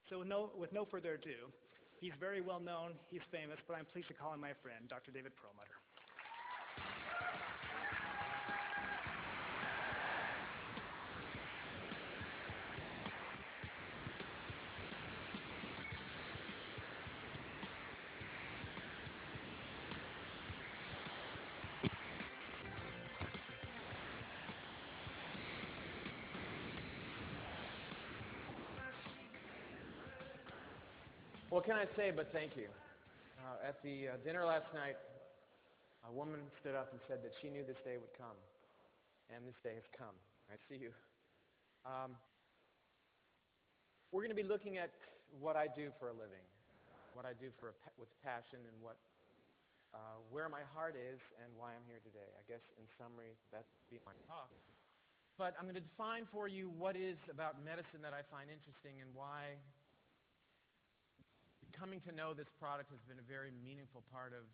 So with no further ado, he's very well known, he's famous, but I'm pleased to call him my friend, Dr. David Perlmutter. What can I say but thank you? At the dinner last night, a woman stood up and said that she knew this day would come, and this day has come. I see you. We're going to be looking at what I do for a living, what I do with passion, and where my heart is and why I'm here today. I guess in summary, that's be my talk. But I'm going to define for you what is about medicine that I find interesting and why coming to know this product has been a very meaningful part of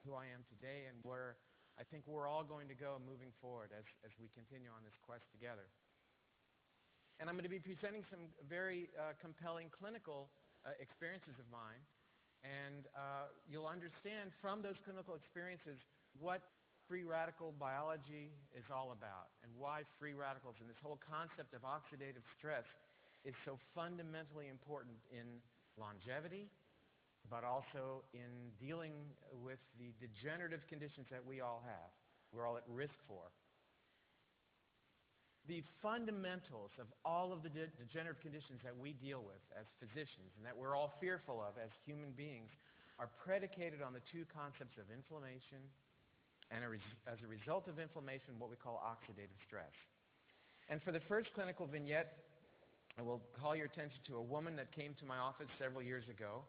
who I am today and where I think we're all going to go moving forward as we continue on this quest together. And I'm going to be presenting some very compelling clinical experiences of mine, and you'll understand from those clinical experiences what free radical biology is all about and why free radicals and this whole concept of oxidative stress is so fundamentally important in longevity, but also in dealing with the degenerative conditions that we all have, we're all at risk for. The fundamentals of all of the degenerative conditions that we deal with as physicians and that we're all fearful of as human beings are predicated on the two concepts of inflammation and as a result of inflammation, what we call oxidative stress. And for the first clinical vignette, I will call your attention to a woman that came to my office several years ago,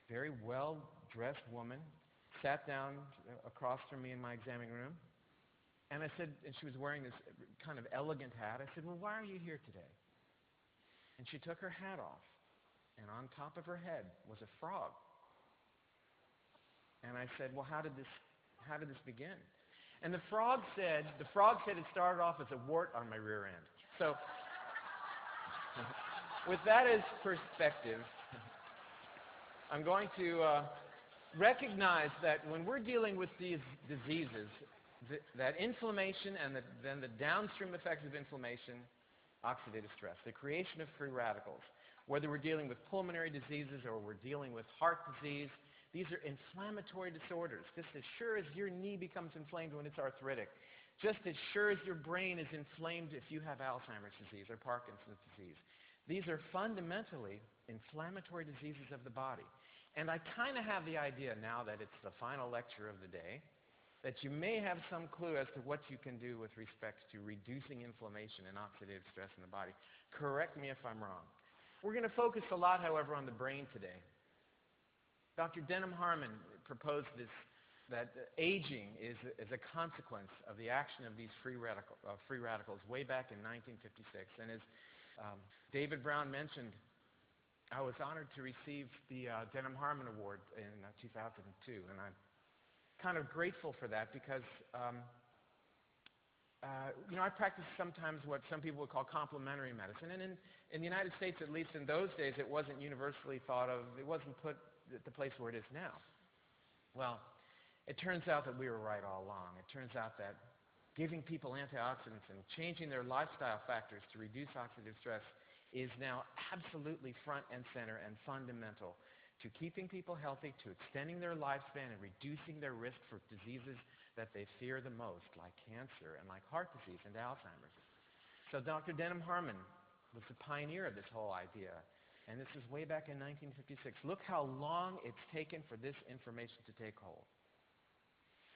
very well-dressed woman, sat down across from me in my examining room, and I said, and she was wearing this kind of elegant hat. I said, well, why are you here today? And she took her hat off, and on top of her head was a frog. And I said, well, how did this begin? And the frog said it started off as a wart on my rear end. So with that as perspective, I'm going to recognize that when we're dealing with these diseases, that inflammation and then the downstream effects of inflammation, oxidative stress, the creation of free radicals, whether we're dealing with pulmonary diseases or we're dealing with heart disease, these are inflammatory disorders. Just as sure as your knee becomes inflamed when it's arthritic, just as sure as your brain is inflamed if you have Alzheimer's disease or Parkinson's disease. These are fundamentally inflammatory diseases of the body. And I kind of have the idea now that it's the final lecture of the day that you may have some clue as to what you can do with respect to reducing inflammation and oxidative stress in the body. Correct me if I'm wrong. We're going to focus a lot, however, on the brain today. Dr. Denham Harmon proposed that aging is a consequence of the action of these free radicals way back in 1956. And as David Brown mentioned, I was honored to receive the Denham Harmon Award in 2002, and I'm kind of grateful for that because you know, I practice sometimes what some people would call complementary medicine, and in the United States, at least in those days, it wasn't universally thought of, it wasn't put at the place where it is now. Well, it turns out that we were right all along. It turns out that giving people antioxidants and changing their lifestyle factors to reduce oxidative stress is now absolutely front and center and fundamental to keeping people healthy, to extending their lifespan and reducing their risk for diseases that they fear the most, like cancer and like heart disease and Alzheimer's. So Dr. Denham Harmon was the pioneer of this whole idea, and this is way back in 1956. Look how long it's taken for this information to take hold.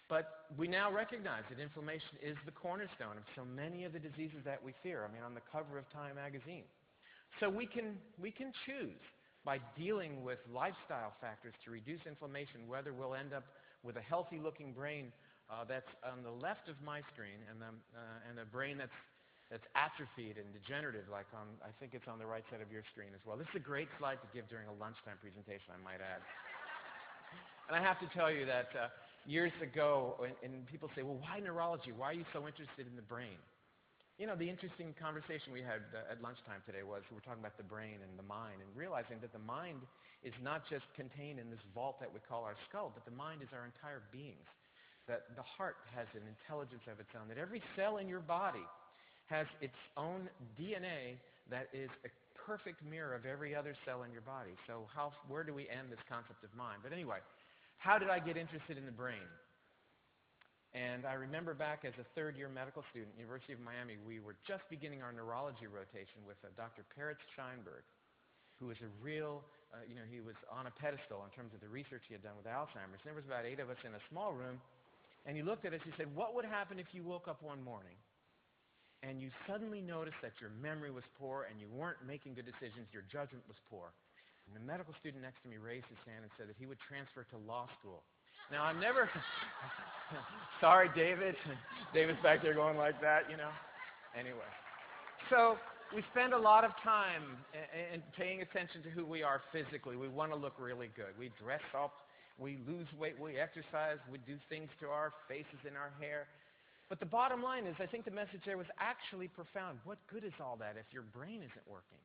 But we now recognize that inflammation is the cornerstone of so many of the diseases that we fear. I mean, on the cover of Time magazine. So we can choose by dealing with lifestyle factors to reduce inflammation, whether we'll end up with a healthy-looking brain that's on the left of my screen and a brain that's atrophied and degenerative, like I think it's on the right side of your screen as well. This is a great slide to give during a lunchtime presentation, I might add. And I have to tell you that years ago, and people say, well, why neurology? Why are you so interested in the brain? You know, the interesting conversation we had at lunchtime today was we were talking about the brain and the mind and realizing that the mind is not just contained in this vault that we call our skull, but the mind is our entire beings. That the heart has an intelligence of its own, that every cell in your body has its own DNA that is a perfect mirror of every other cell in your body. So where do we end this concept of mind? But anyway, how did I get interested in the brain? And I remember back as a third-year medical student, University of Miami, we were just beginning our neurology rotation with Dr. Peretz-Scheinberg, who was a real, he was on a pedestal in terms of the research he had done with Alzheimer's. And there was about 8 of us in a small room, and he looked at us, he said, what would happen if you woke up one morning and you suddenly noticed that your memory was poor and you weren't making good decisions, your judgment was poor? And the medical student next to me raised his hand and said that he would transfer to law school. Now, I'm never, sorry, David. David's back there going like that, you know. Anyway, so we spend a lot of time in paying attention to who we are physically. We want to look really good. We dress up, we lose weight, we exercise, we do things to our faces and our hair. But the bottom line is, I think the message there was actually profound. What good is all that if your brain isn't working?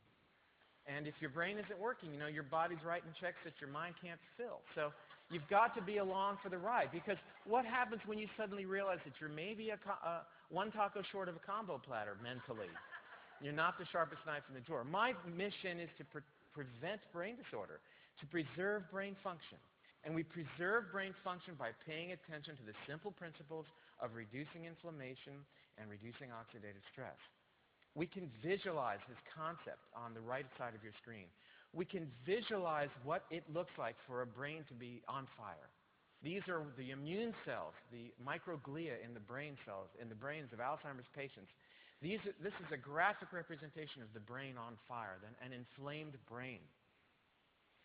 And if your brain isn't working, you know, your body's writing checks that your mind can't fill. So you've got to be along for the ride, because what happens when you suddenly realize that you're maybe one taco short of a combo platter mentally? You're not the sharpest knife in the drawer. My mission is to prevent brain disorder, to preserve brain function. And we preserve brain function by paying attention to the simple principles of reducing inflammation and reducing oxidative stress. We can visualize this concept on the right side of your screen. We can visualize what it looks like for a brain to be on fire. These are the immune cells, the microglia in the brain cells, in the brains of Alzheimer's patients. This is a graphic representation of the brain on fire, an inflamed brain.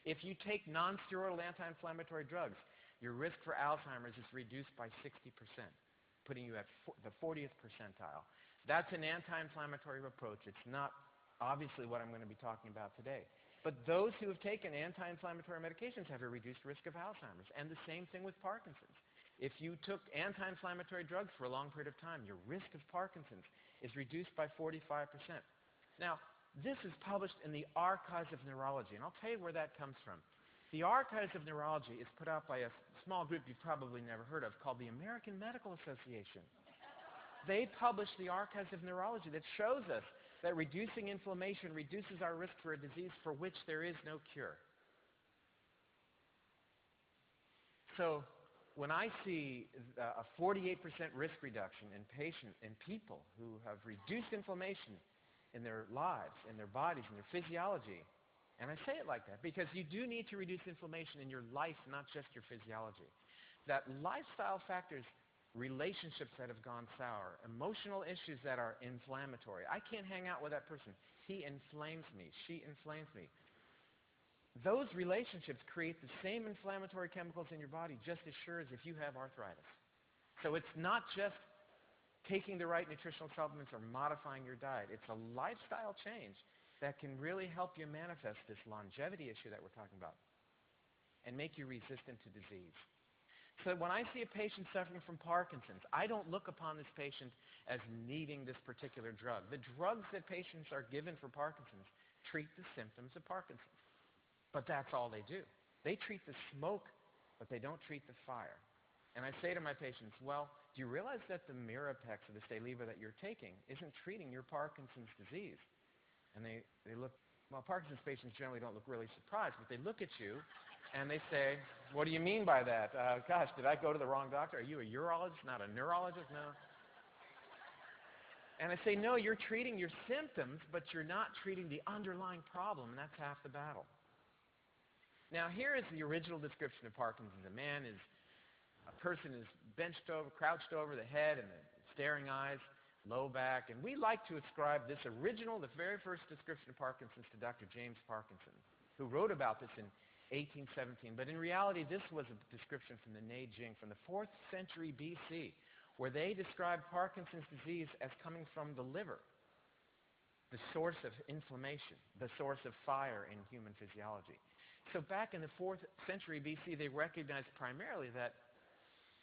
If you take non-steroidal anti-inflammatory drugs, your risk for Alzheimer's is reduced by 60%, putting you at the 40th percentile. That's an anti-inflammatory approach. It's not obviously what I'm going to be talking about today. But those who have taken anti-inflammatory medications have a reduced risk of Alzheimer's, and the same thing with Parkinson's. If you took anti-inflammatory drugs for a long period of time, your risk of Parkinson's is reduced by 45%. Now, this is published in the Archives of Neurology, and I'll tell you where that comes from. The Archives of Neurology is put out by a small group you've probably never heard of called the American Medical Association. They published the Archives of Neurology that shows us that reducing inflammation reduces our risk for a disease for which there is no cure. So when I see a 48% risk reduction in people who have reduced inflammation in their lives, in their bodies, in their physiology, and I say it like that because you do need to reduce inflammation in your life, not just your physiology. That lifestyle factors, relationships that have gone sour, emotional issues that are inflammatory. I can't hang out with that person. He inflames me. She inflames me. Those relationships create the same inflammatory chemicals in your body just as sure as if you have arthritis. So it's not just taking the right nutritional supplements or modifying your diet. It's a lifestyle change that can really help you manifest this longevity issue that we're talking about and make you resistant to disease. So when I see a patient suffering from Parkinson's, I don't look upon this patient as needing this particular drug. The drugs that patients are given for Parkinson's treat the symptoms of Parkinson's. But that's all they do. They treat the smoke, but they don't treat the fire. And I say to my patients, well, do you realize that the Mirapex or the Staliva that you're taking isn't treating your Parkinson's disease? And they look, well, Parkinson's patients generally don't look really surprised, but they look at you and they say, what do you mean by that? Gosh, did I go to the wrong doctor? Are you a urologist, not a neurologist? No. And I say, no, you're treating your symptoms, but you're not treating the underlying problem, and that's half the battle. Now, here is the original description of Parkinson's. A person is crouched over the head and the staring eyes, low back, and we like to ascribe the very first description of Parkinson's to Dr. James Parkinson, who wrote about this in 1817. But in reality, this was a description from the Neijing from the 4th century BC, where they described Parkinson's disease as coming from the liver, the source of inflammation, the source of fire in human physiology. So back in the 4th century BC, they recognized primarily that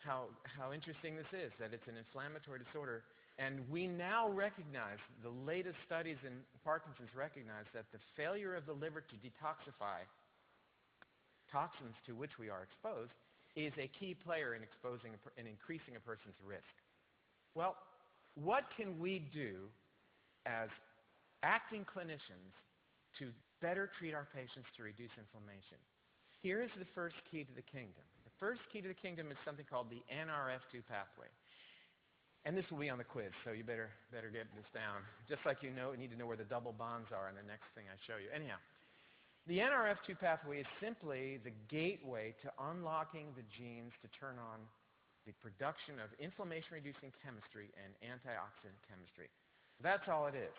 how interesting this is, that it's an inflammatory disorder, And we now recognize, the latest studies in Parkinson's recognize that the failure of the liver to detoxify toxins to which we are exposed is a key player in increasing a person's risk. Well, what can we do as acting clinicians to better treat our patients to reduce inflammation? Here is the first key to the kingdom. The first key to the kingdom is something called the NRF2 pathway. And this will be on the quiz, so you better get this down. Just like you need to know where the double bonds are in the next thing I show you. Anyhow, the NRF2 pathway is simply the gateway to unlocking the genes to turn on the production of inflammation-reducing chemistry and antioxidant chemistry. That's all it is.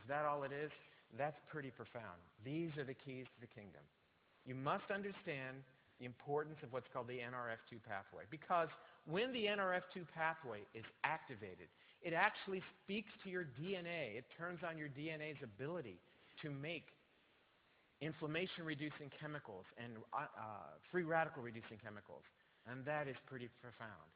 Is that all it is? That's pretty profound. These are the keys to the kingdom. You must understand the importance of what's called the NRF2 pathway, because when the NRF2 pathway is activated, it actually speaks to your DNA. It turns on your DNA's ability to make inflammation-reducing chemicals and free radical-reducing chemicals, and that is pretty profound.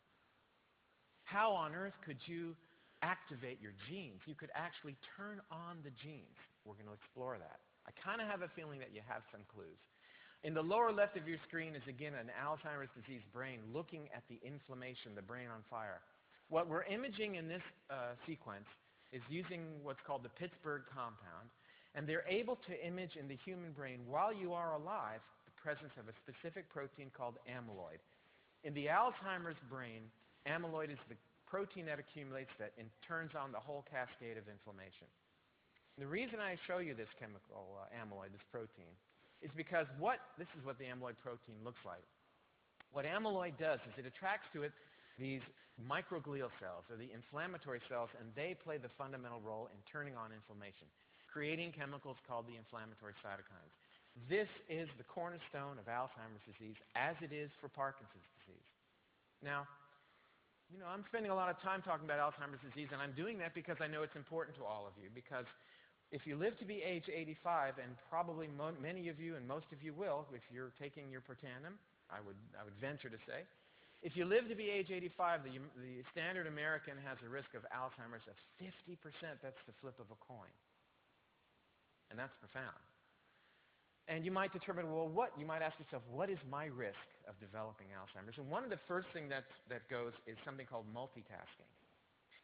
How on earth could you activate your genes? You could actually turn on the genes. We're going to explore that. I kind of have a feeling that you have some clues. In the lower left of your screen is, again, an Alzheimer's disease brain looking at the inflammation, the brain on fire. What we're imaging in this sequence is using what's called the Pittsburgh compound, and they're able to image in the human brain, while you are alive, the presence of a specific protein called amyloid. In the Alzheimer's brain, amyloid is the protein that accumulates that and turns on the whole cascade of inflammation. And the reason I show you this chemical, amyloid, this protein, is because this is what the amyloid protein looks like. What amyloid does is it attracts to it these microglial cells, or the inflammatory cells, and they play the fundamental role in turning on inflammation, creating chemicals called the inflammatory cytokines. This is the cornerstone of Alzheimer's disease, as it is for Parkinson's disease. Now, I'm spending a lot of time talking about Alzheimer's disease, and I'm doing that because I know it's important to all of you, because if you live to be age 85, and probably many of you and most of you will, if you're taking your Protandim, I would venture to say, if you live to be age 85, the standard American has a risk of Alzheimer's of 50%. That's the flip of a coin. And that's profound. And you might determine, well, you might ask yourself, what is my risk of developing Alzheimer's? And one of the first things that goes is something called multitasking.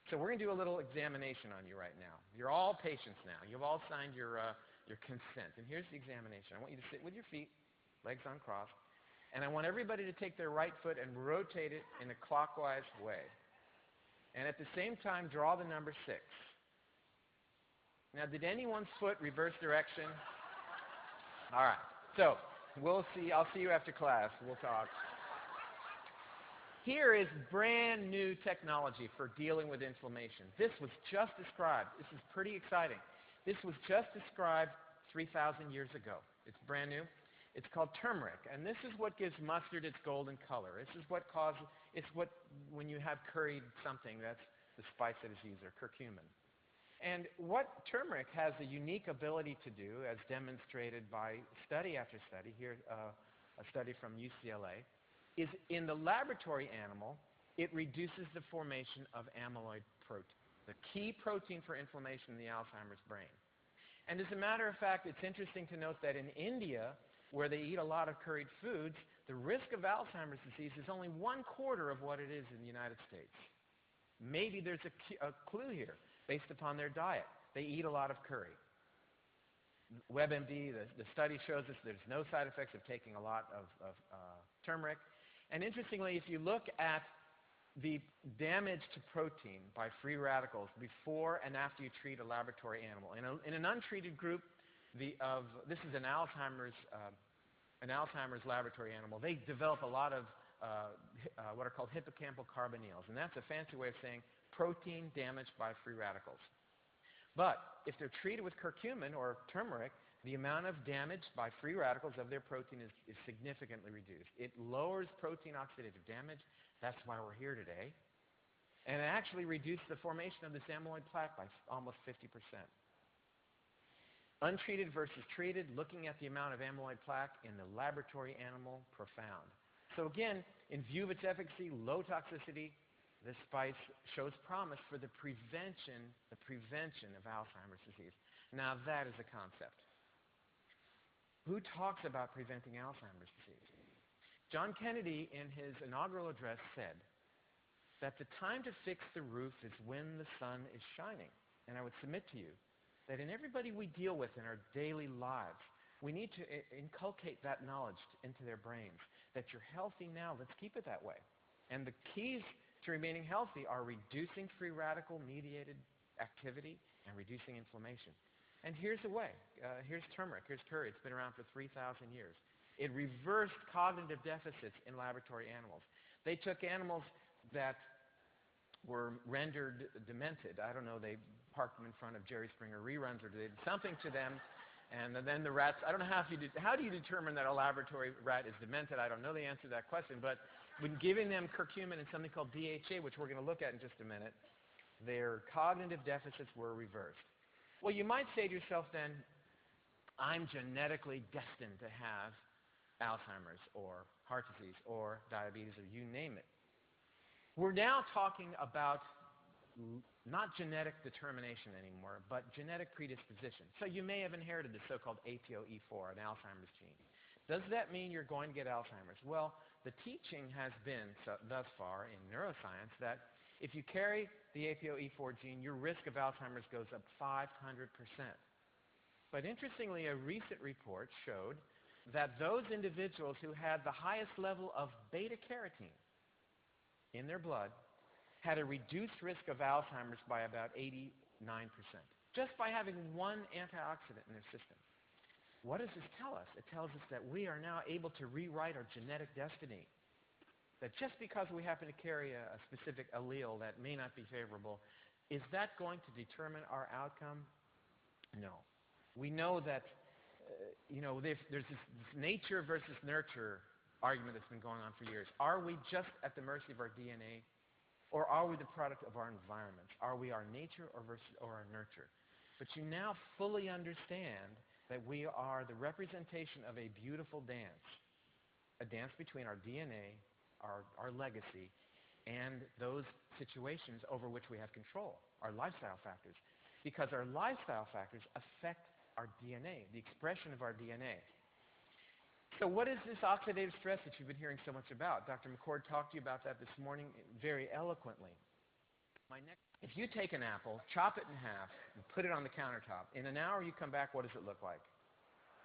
So we're going to do a little examination on you right now. You're all patients now. You've all signed your consent. And here's the examination. I want you to sit with your feet, legs uncrossed, and I want everybody to take their right foot and rotate it in a clockwise way. And at the same time, draw the number 6. Now, did anyone's foot reverse direction? All right. So we'll see. I'll see you after class. We'll talk. Here is brand new technology for dealing with inflammation. This was just described. This is pretty exciting. This was just described 3,000 years ago. It's brand new. It's called turmeric, and this is what gives mustard its golden color. This is what when you have curried something, that's the spice that is used, or curcumin. And what turmeric has a unique ability to do, as demonstrated by study after study, here a study from UCLA, is in the laboratory animal, it reduces the formation of amyloid protein, the key protein for inflammation in the Alzheimer's brain. And as a matter of fact, it's interesting to note that in India, where they eat a lot of curried foods, the risk of Alzheimer's disease is only 1/4 of what it is in the United States. Maybe there's a clue here based upon their diet. They eat a lot of curry. WebMD, the study shows us there's no side effects of taking a lot of turmeric. And interestingly, if you look at the damage to protein by free radicals before and after you treat a laboratory animal, in an untreated group, this is an Alzheimer's laboratory animal, they develop a lot of what are called hippocampal carbonyls, and that's a fancy way of saying protein damaged by free radicals. But if they're treated with curcumin or turmeric, the amount of damage by free radicals of their protein is significantly reduced. It lowers protein oxidative damage. That's why we're here today. And it actually reduced the formation of this amyloid plaque by almost 50%. Untreated versus treated, looking at the amount of amyloid plaque in the laboratory animal, profound. So again, in view of its efficacy, low toxicity, This spice shows promise for the prevention of Alzheimer's disease. Now that is a concept. Who talks about preventing Alzheimer's disease? John Kennedy, in his inaugural address, said that the time to fix the roof is when the sun is shining. And I would submit to you that in everybody we deal with in our daily lives, we need to inculcate that knowledge into their brains, that you're healthy now, let's keep it that way. And the keys to remaining healthy are reducing free radical-mediated activity and reducing inflammation. And here's a way. Here's turmeric. Here's curry. It's been around for 3,000 years. It reversed cognitive deficits in laboratory animals. They took animals that were rendered demented. I don't know, they parked them in front of Jerry Springer reruns or did something to them. And then the rats, I don't know how do you determine that a laboratory rat is demented? I don't know the answer to that question. But when giving them curcumin and something called DHA, which we're going to look at in just a minute, their cognitive deficits were reversed. Well, you might say to yourself then, I'm genetically destined to have Alzheimer's or heart disease or diabetes or you name it. We're now talking about not genetic determination anymore, but genetic predisposition. So you may have inherited the so-called APOE4, an Alzheimer's gene. Does that mean you're going to get Alzheimer's? Well, the teaching has been thus far in neuroscience that if you carry the APOE4 gene, your risk of Alzheimer's goes up 500%. But interestingly, a recent report showed that those individuals who had the highest level of beta-carotene in their blood had a reduced risk of Alzheimer's by about 89%, just by having one antioxidant in their system. What does this tell us? It tells us that we are now able to rewrite our genetic destiny. That just because we happen to carry a specific allele that may not be favorable, is that going to determine our outcome? No. We know that there's this nature versus nurture argument that's been going on for years. Are we just at the mercy of our DNA, or are we the product of our environment? Are we our nature or our nurture? But you now fully understand that we are the representation of a beautiful dance, a dance between our DNA, our legacy, and those situations over which we have control, our lifestyle factors. Because our lifestyle factors affect our DNA, the expression of our DNA. So what is this oxidative stress that you've been hearing so much about? Dr. McCord talked to you about that this morning very eloquently. If you take an apple, chop it in half, and put it on the countertop, in an hour you come back, what does it look like?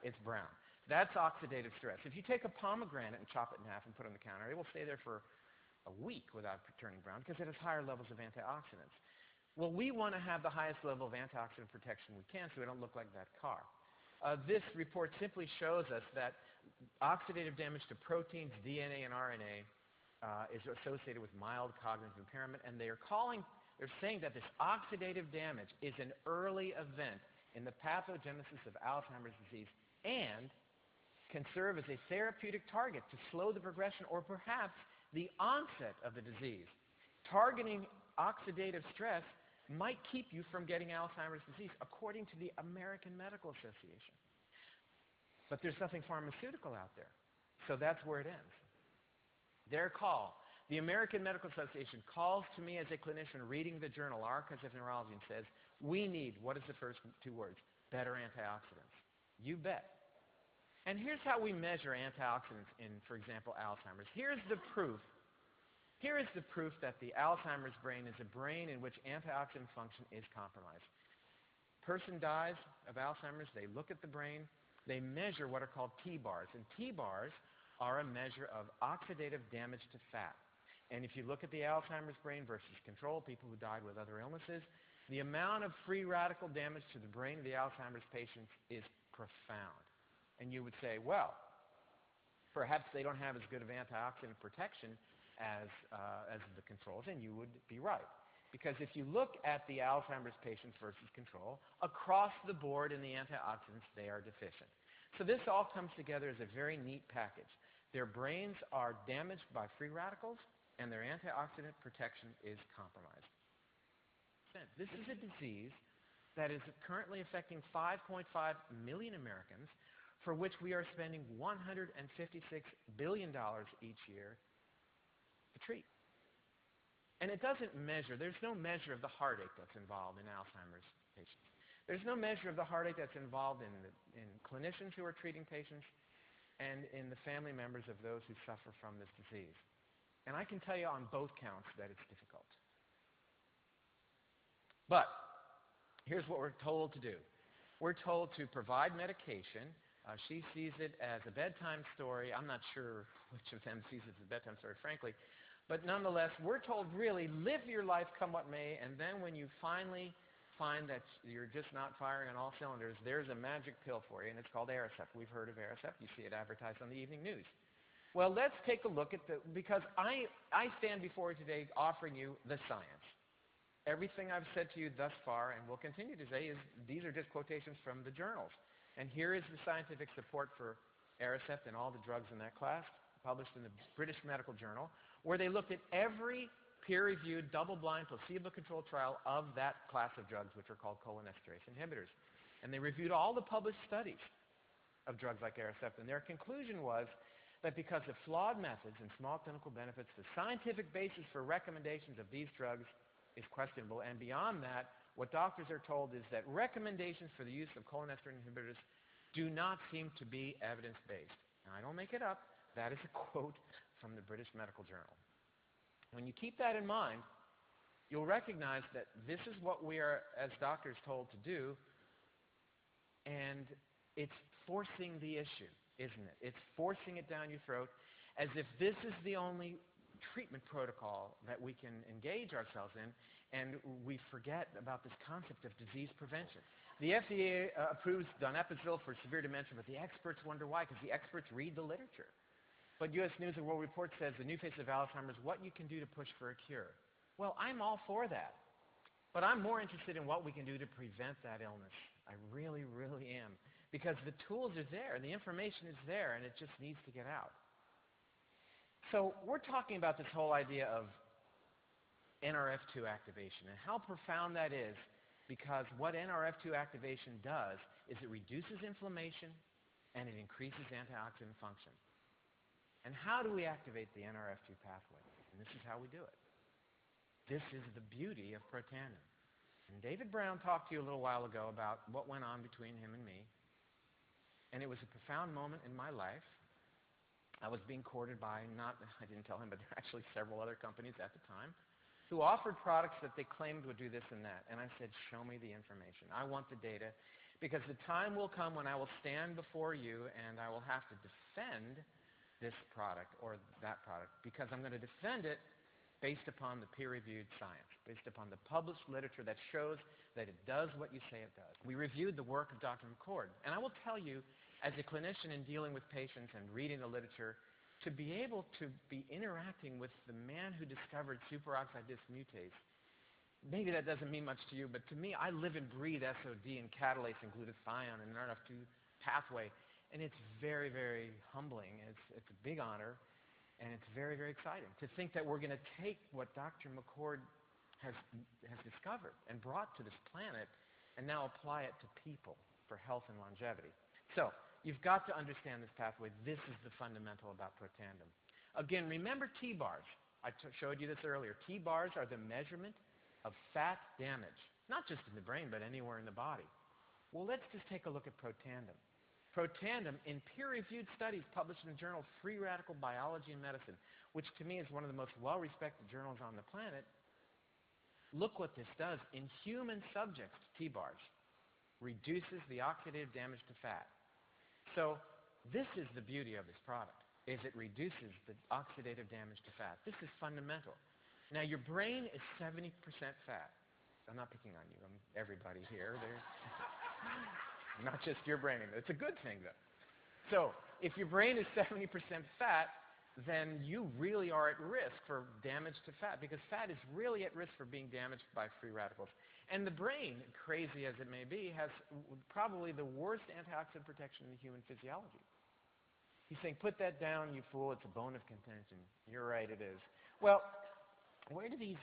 It's brown. That's oxidative stress. If you take a pomegranate and chop it in half and put it on the counter, it will stay there for a week without turning brown because it has higher levels of antioxidants. Well, we want to have the highest level of antioxidant protection we can so we don't look like that car. This report simply shows us that oxidative damage to proteins, DNA, and RNA is associated with mild cognitive impairment, and they're saying that this oxidative damage is an early event in the pathogenesis of Alzheimer's disease and can serve as a therapeutic target to slow the progression or perhaps the onset of the disease. Targeting oxidative stress might keep you from getting Alzheimer's disease, according to the American Medical Association. But there's nothing pharmaceutical out there, so that's where it ends. Their call, the American Medical Association calls to me as a clinician reading the journal Archives of Neurology and says, we need, what is the first two words? Better antioxidants. You bet. And here's how we measure antioxidants in, for example, Alzheimer's. Here's the proof. Here is the proof that the Alzheimer's brain is a brain in which antioxidant function is compromised. Person dies of Alzheimer's, they look at the brain, they measure what are called T-bars, and T-bars are a measure of oxidative damage to fat. And if you look at the Alzheimer's brain versus control, people who died with other illnesses, the amount of free radical damage to the brain of the Alzheimer's patients is profound. And you would say, well, perhaps they don't have as good of antioxidant protection as the controls, and you would be right. Because if you look at the Alzheimer's patients versus control, across the board in the antioxidants, they are deficient. So this all comes together as a very neat package. Their brains are damaged by free radicals, and their antioxidant protection is compromised. This is a disease that is currently affecting 5.5 million Americans, for which we are spending $156 billion each year to treat. And it doesn't measure, there's no measure of the heartache that's involved in Alzheimer's patients. There's no measure of the heartache that's involved in clinicians who are treating patients and in the family members of those who suffer from this disease. And I can tell you on both counts that it's difficult. But here's what we're told to do. We're told to provide medication. She sees it as a bedtime story. I'm not sure which of them sees it as a bedtime story, frankly. But nonetheless, we're told really live your life come what may, and then when you finally find that you're just not firing on all cylinders, there's a magic pill for you, and it's called Aricept. We've heard of Aricept. You see it advertised on the evening news. Well, let's take a look at because I stand before you today offering you the science. Everything I've said to you thus far, and will continue to say, is these are just quotations from the journals. And here is the scientific support for Aricept and all the drugs in that class, published in the British Medical Journal, where they looked at every peer-reviewed, double-blind, placebo-controlled trial of that class of drugs, which are called cholinesterase inhibitors. And they reviewed all the published studies of drugs like Aricept, and their conclusion was that because of flawed methods and small clinical benefits, the scientific basis for recommendations of these drugs is questionable. And beyond that, what doctors are told is that recommendations for the use of cholinesterase inhibitors do not seem to be evidence-based. Now, I don't make it up. That is a quote from the British Medical Journal. When you keep that in mind, you'll recognize that this is what we are, as doctors, told to do, and it's forcing the issue, isn't it? It's forcing it down your throat as if this is the only treatment protocol that we can engage ourselves in, and we forget about this concept of disease prevention. The FDA approves donepezil for severe dementia, but the experts wonder why, because the experts read the literature. But U.S. News and World Report says the new face of Alzheimer's, what you can do to push for a cure. Well, I'm all for that. But I'm more interested in what we can do to prevent that illness. I really, really am. Because the tools are there, and the information is there, and it just needs to get out. So we're talking about this whole idea of NRF2 activation and how profound that is, because what NRF2 activation does is it reduces inflammation and it increases antioxidant function. And how do we activate the NRF2 pathway? And this is how we do it. This is the beauty of Protandim. And David Brown talked to you a little while ago about what went on between him and me. And it was a profound moment in my life. I was being courted by, I didn't tell him, but there were actually several other companies at the time who offered products that they claimed would do this and that. And I said, show me the information. I want the data, because the time will come when I will stand before you and I will have to defend this product or that product, because I'm going to defend it based upon the peer-reviewed science, based upon the published literature that shows that it does what you say it does. We reviewed the work of Dr. McCord, and I will tell you, as a clinician in dealing with patients and reading the literature, to be able to be interacting with the man who discovered superoxide dismutase, maybe that doesn't mean much to you, but to me, I live and breathe SOD and catalase and glutathione and NRF2 pathway, and it's very, very humbling. It's a big honor, and it's very, very exciting to think that we're going to take what Dr. McCord has discovered and brought to this planet and now apply it to people for health and longevity. So you've got to understand this pathway. This is the fundamental about Protandim. Again, remember T-bars. I showed you this earlier. T-bars are the measurement of fat damage, not just in the brain, but anywhere in the body. Well, let's just take a look at Protandim. Protandim, in peer-reviewed studies published in the journal Free Radical Biology and Medicine, which to me is one of the most well-respected journals on the planet, look what this does. In human subjects, T-bars reduces the oxidative damage to fat. So this is the beauty of this product, is it reduces the oxidative damage to fat. This is fundamental. Now, your brain is 70% fat. I'm not picking on you. I'm everybody here. Not just your brain. It's a good thing, though. So if your brain is 70% fat, then you really are at risk for damage to fat, because fat is really at risk for being damaged by free radicals. And the brain, crazy as it may be, has probably the worst antioxidant protection in the human physiology. He's saying, put that down, you fool, it's a bone of contention. You're right, it is. Well, where do these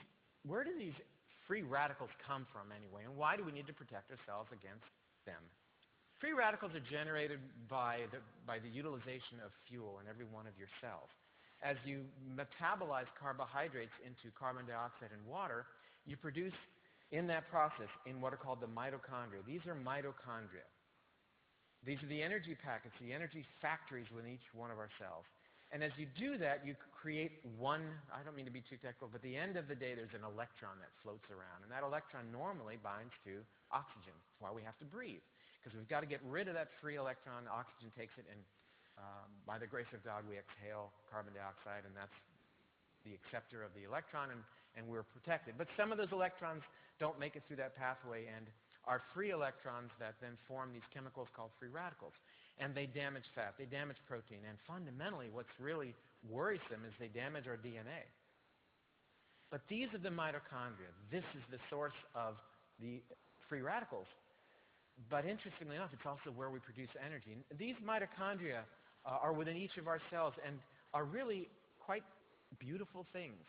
free radicals come from anyway, and why do we need to protect ourselves against them? Free radicals are generated by the utilization of fuel in every one of your cells. as you metabolize carbohydrates into carbon dioxide and water, you produce in that process in what are called the mitochondria. These are mitochondria. These are the energy packets, the energy factories within each one of our cells. And as you do that, you create one, I don't mean to be too technical, but at the end of the day, there's an electron that floats around. And that electron normally binds to oxygen. That's why we have to breathe. Because we've got to get rid of that free electron. Oxygen takes it, and by the grace of God, we exhale carbon dioxide, and that's the acceptor of the electron, and we're protected. But some of those electrons don't make it through that pathway and are free electrons that then form these chemicals called free radicals. And they damage fat, they damage protein, and fundamentally what's really worrisome is they damage our DNA. But these are the mitochondria. This is the source of the free radicals. But interestingly enough, it's also where we produce energy. And these mitochondria are within each of our cells and are really quite beautiful things.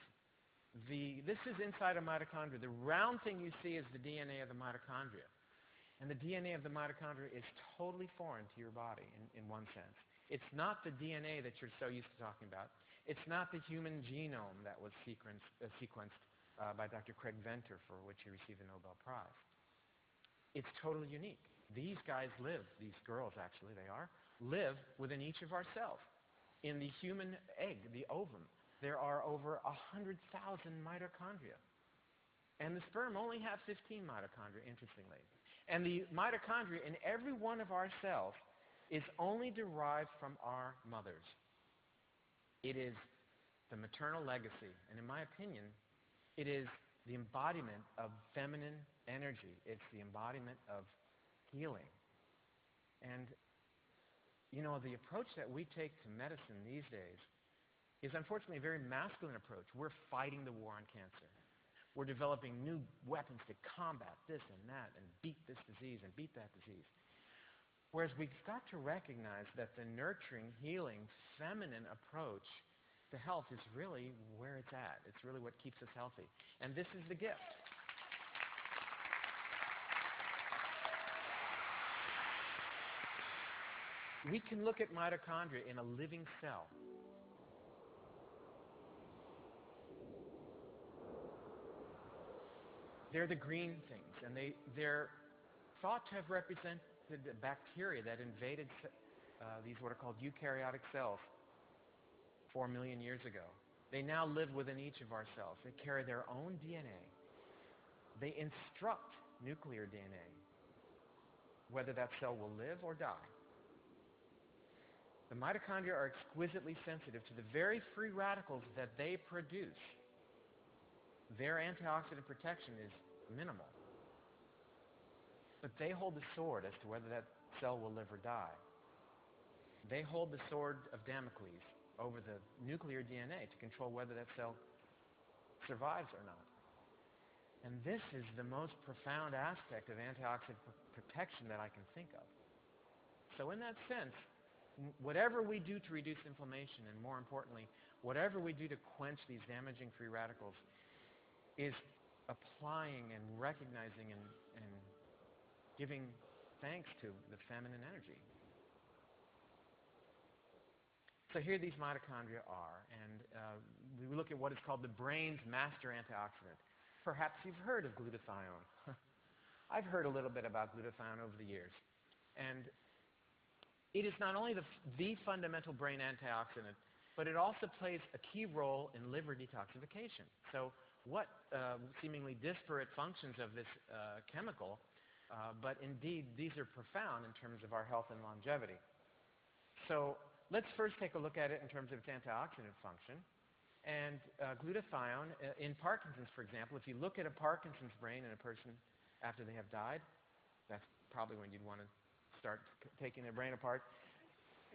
This is inside a mitochondria. The round thing you see is the DNA of the mitochondria. And the DNA of the mitochondria is totally foreign to your body in one sense. It's not the DNA that you're so used to talking about. It's not the human genome that was sequenced by Dr. Craig Venter, for which he received the Nobel Prize. It's totally unique. These guys live, these girls actually, they are, live within each of our cells. In the human egg, the ovum, there are over 100,000 mitochondria. And the sperm only have 15 mitochondria, interestingly. And the mitochondria in every one of our cells is only derived from our mothers. It is the maternal legacy. And in my opinion, it is the embodiment of feminine energy. It's the embodiment of healing. And, you know, the approach that we take to medicine these days is unfortunately a very masculine approach. We're fighting the war on cancer. We're developing new weapons to combat this and that and beat this disease and beat that disease. Whereas we've got to recognize that the nurturing, healing, feminine approach to health is really where it's at. It's really what keeps us healthy. And this is the gift. We can look at mitochondria in a living cell. They're the green things, and they're thought to have represented the bacteria that invaded these what are called eukaryotic cells 4 million years ago. They now live within each of our cells. They carry their own DNA. They instruct nuclear DNA whether that cell will live or die. The mitochondria are exquisitely sensitive to the very free radicals that they produce. Their antioxidant protection is minimal. But they hold the sword as to whether that cell will live or die. They hold the sword of Damocles over the nuclear DNA to control whether that cell survives or not. And this is the most profound aspect of antioxidant protection that I can think of. So in that sense, whatever we do to reduce inflammation, and more importantly, whatever we do to quench these damaging free radicals, is applying and recognizing and giving thanks to the feminine energy. So here these mitochondria are, and we look at what is called the brain's master antioxidant. Perhaps you've heard of glutathione. I've heard a little bit about glutathione over the years. And it is not only the fundamental brain antioxidant, but it also plays a key role in liver detoxification. So what seemingly disparate functions of this chemical, but indeed these are profound in terms of our health and longevity. So let's first take a look at it in terms of its antioxidant function. And glutathione, in Parkinson's, for example, if you look at a Parkinson's brain in a person after they have died, that's probably when you'd want to start taking their brain apart,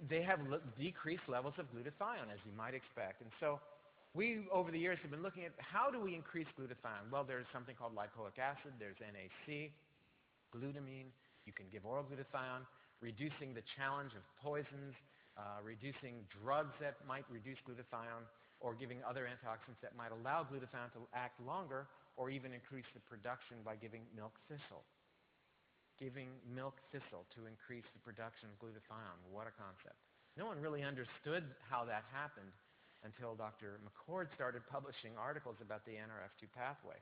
they have decreased levels of glutathione, as you might expect. And so we, over the years, have been looking at how do we increase glutathione. Well, there's something called lipoic acid, there's NAC, glutamine, you can give oral glutathione, reducing the challenge of poisons, reducing drugs that might reduce glutathione, or giving other antioxidants that might allow glutathione to act longer, or even increase the production by giving milk thistle. Giving milk thistle to increase the production of glutathione. What a concept. No one really understood how that happened until Dr. McCord started publishing articles about the NRF2 pathway.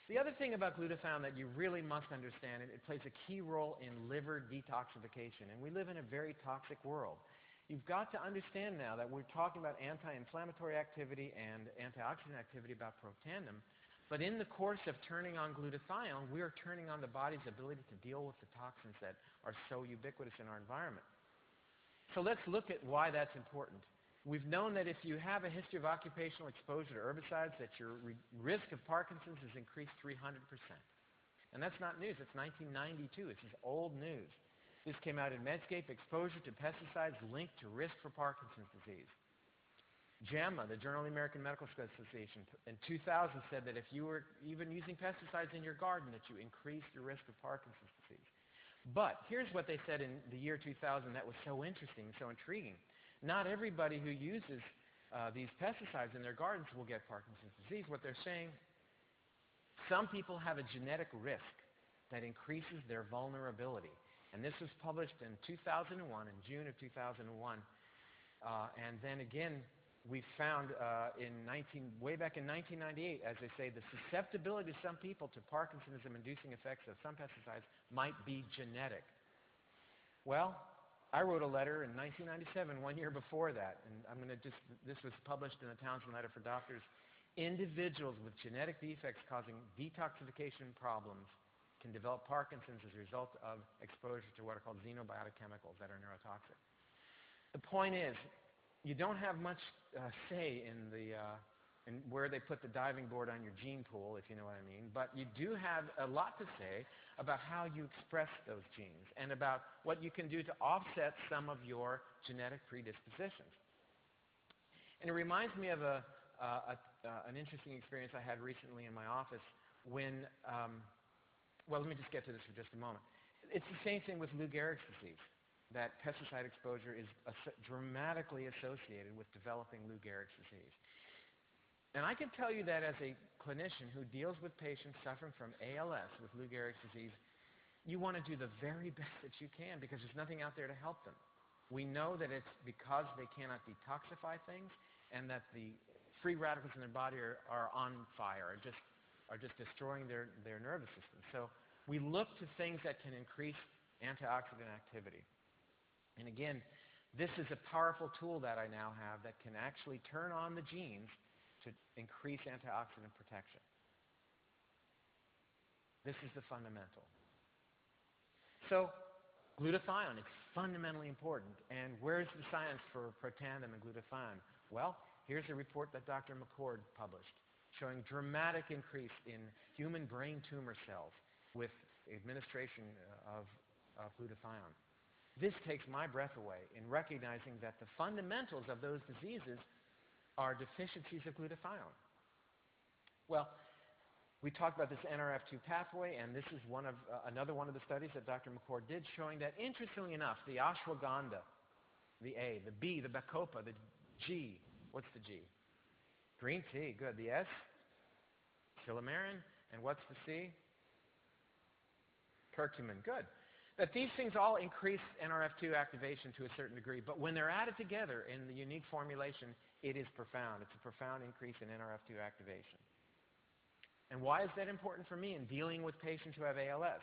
The other thing about glutathione that you really must understand, it plays a key role in liver detoxification, and we live in a very toxic world. You've got to understand now that we're talking about anti-inflammatory activity and antioxidant activity about protandim, but in the course of turning on glutathione, we are turning on the body's ability to deal with the toxins that are so ubiquitous in our environment. So let's look at why that's important. We've known that if you have a history of occupational exposure to herbicides, that your risk of Parkinson's is increased 300%. And that's not news. It's 1992. This is old news. This came out in Medscape, exposure to pesticides linked to risk for Parkinson's disease. JAMA, the Journal of the American Medical Association, in 2000 said that if you were even using pesticides in your garden, that you increased your risk of Parkinson's disease. But here's what they said in the year 2000 that was so interesting, so intriguing. Not everybody who uses these pesticides in their gardens will get Parkinson's disease. What they're saying, some people have a genetic risk that increases their vulnerability. And this was published in 2001, in June of 2001. And then again, we found way back in 1998, as they say, the susceptibility of some people to Parkinsonism-inducing effects of some pesticides might be genetic. Well, I wrote a letter in 1997, 1 year before that, and this was published in the Townsend Letter for Doctors. Individuals with genetic defects causing detoxification problems can develop Parkinson's as a result of exposure to what are called xenobiotic chemicals that are neurotoxic. The point is, you don't have much say in where they put the diving board on your gene pool, if you know what I mean, but you do have a lot to say about how you express those genes and about what you can do to offset some of your genetic predispositions. And it reminds me of an interesting experience I had recently in my office when, well, let me just get to this for just a moment. It's the same thing with Lou Gehrig's disease, that pesticide exposure is dramatically associated with developing Lou Gehrig's disease. And I can tell you that as a clinician who deals with patients suffering from ALS with Lou Gehrig's disease, you want to do the very best that you can because there's nothing out there to help them. We know that it's because they cannot detoxify things and that the free radicals in their body are on fire, are just destroying their nervous system. So we look to things that can increase antioxidant activity. And again, this is a powerful tool that I now have that can actually turn on the genes to increase antioxidant protection. This is the fundamental. So, glutathione, it's fundamentally important. And where's the science for protandim and glutathione? Well, here's a report that Dr. McCord published showing dramatic increase in human brain tumor cells with administration of glutathione. This takes my breath away in recognizing that the fundamentals of those diseases are deficiencies of glutathione. Well, we talked about this NRF2 pathway, and this is another one of the studies that Dr. McCord did showing that, interestingly enough, the ashwagandha, the A, the B, the bacopa, the G, what's the G? Green tea, good. The S, silymarin, and what's the C? Curcumin, good. That these things all increase NRF2 activation to a certain degree, but when they're added together in the unique formulation, it is profound. It's a profound increase in NRF2 activation. And why is that important for me in dealing with patients who have ALS?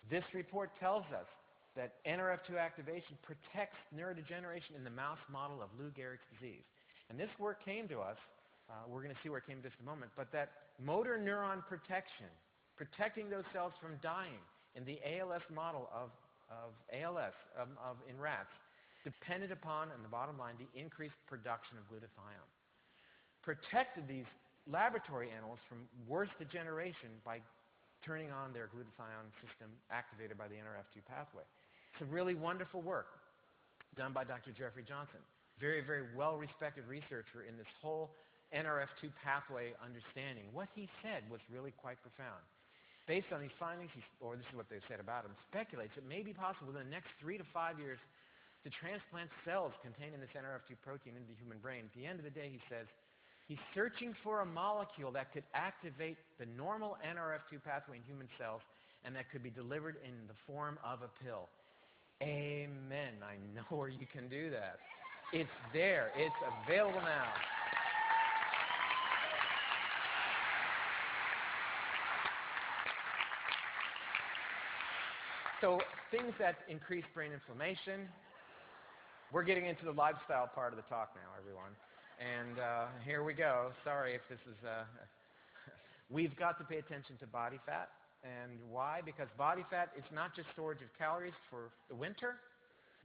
This report tells us that NRF2 activation protects neurodegeneration in the mouse model of Lou Gehrig's disease. And this work came to us, we're going to see where it came in just a moment, but that motor neuron protection, protecting those cells from dying in the ALS model in rats, depended upon, in the bottom line, the increased production of glutathione. Protected these laboratory animals from worse degeneration by turning on their glutathione system activated by the NRF2 pathway. It's a really wonderful work done by Dr. Jeffrey Johnson. Very, very well-respected researcher in this whole NRF2 pathway understanding. What he said was really quite profound. Based on these findings, or this is what they said about him, speculates it may be possible within the next 3 to 5 years to transplant cells containing this NRF2 protein into the human brain. At the end of the day, he says, he's searching for a molecule that could activate the normal NRF2 pathway in human cells and that could be delivered in the form of a pill. Amen. I know where you can do that. It's there. It's available now. So things that increase brain inflammation. We're getting into the lifestyle part of the talk now, everyone. And here we go. Sorry if this is... We've got to pay attention to body fat. And why? Because body fat is not just storage of calories for the winter,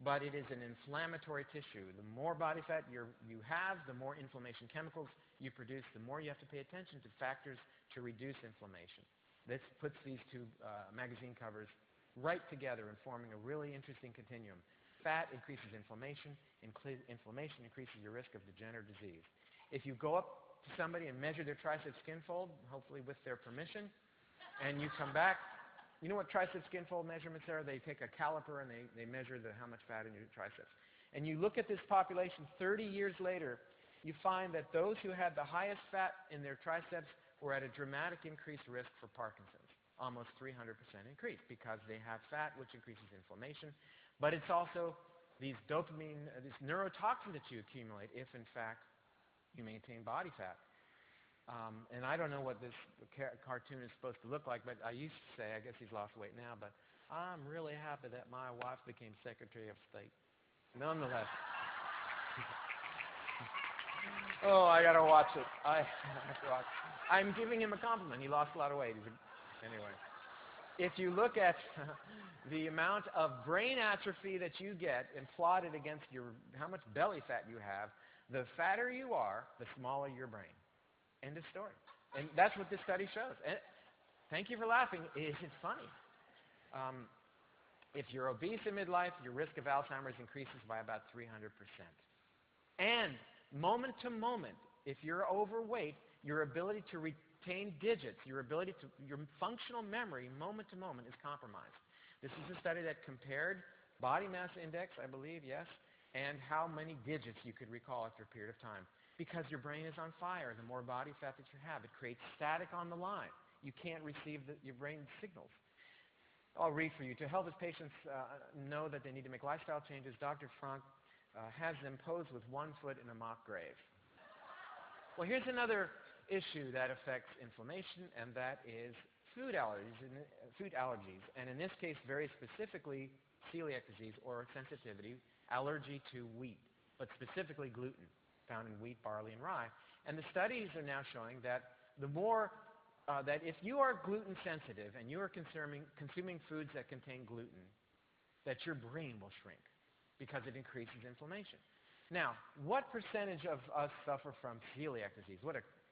but it is an inflammatory tissue. The more body fat you have, the more inflammation chemicals you produce, the more you have to pay attention to factors to reduce inflammation. This puts these two magazine covers right together and forming a really interesting continuum. Fat increases inflammation. Inflammation increases your risk of degenerative disease. If you go up to somebody and measure their tricep skin fold, hopefully with their permission, and you come back, you know what tricep skin fold measurements are? They take a caliper and they measure how much fat in your triceps. And you look at this population 30 years later, you find that those who had the highest fat in their triceps were at a dramatic increased risk for Parkinson's, almost 300% increase, because they have fat, which increases inflammation. But it's also these dopamine, this neurotoxin that you accumulate if, in fact, you maintain body fat. And I don't know what this cartoon is supposed to look like, but I used to say, I guess he's lost weight now, but I'm really happy that my wife became Secretary of State. Nonetheless. Oh, I got to watch it. I have to watch it. I'm giving him a compliment. He lost a lot of weight. Anyway. If you look at the amount of brain atrophy that you get and plot it against how much belly fat you have, the fatter you are, the smaller your brain. End of story. And that's what this study shows. And thank you for laughing. It's funny. If you're obese in midlife, your risk of Alzheimer's increases by about 300%. And moment to moment, if you're overweight, your ability to retain digits, your functional memory, moment to moment, is compromised. This is a study that compared body mass index, I believe, yes, and how many digits you could recall after a period of time. Because your brain is on fire. The more body fat that you have, it creates static on the line. You can't receive your brain's signals. I'll read for you. To help his patients know that they need to make lifestyle changes, Dr. Frank has them pose with one foot in a mock grave. Well, here's another issue that affects inflammation, and that is food allergies. And in this case, very specifically, celiac disease or sensitivity, allergy to wheat, but specifically gluten, found in wheat, barley, and rye. And the studies are now showing that that if you are gluten sensitive and you are consuming foods that contain gluten, that your brain will shrink because it increases inflammation. Now, what percentage of us suffer from celiac disease?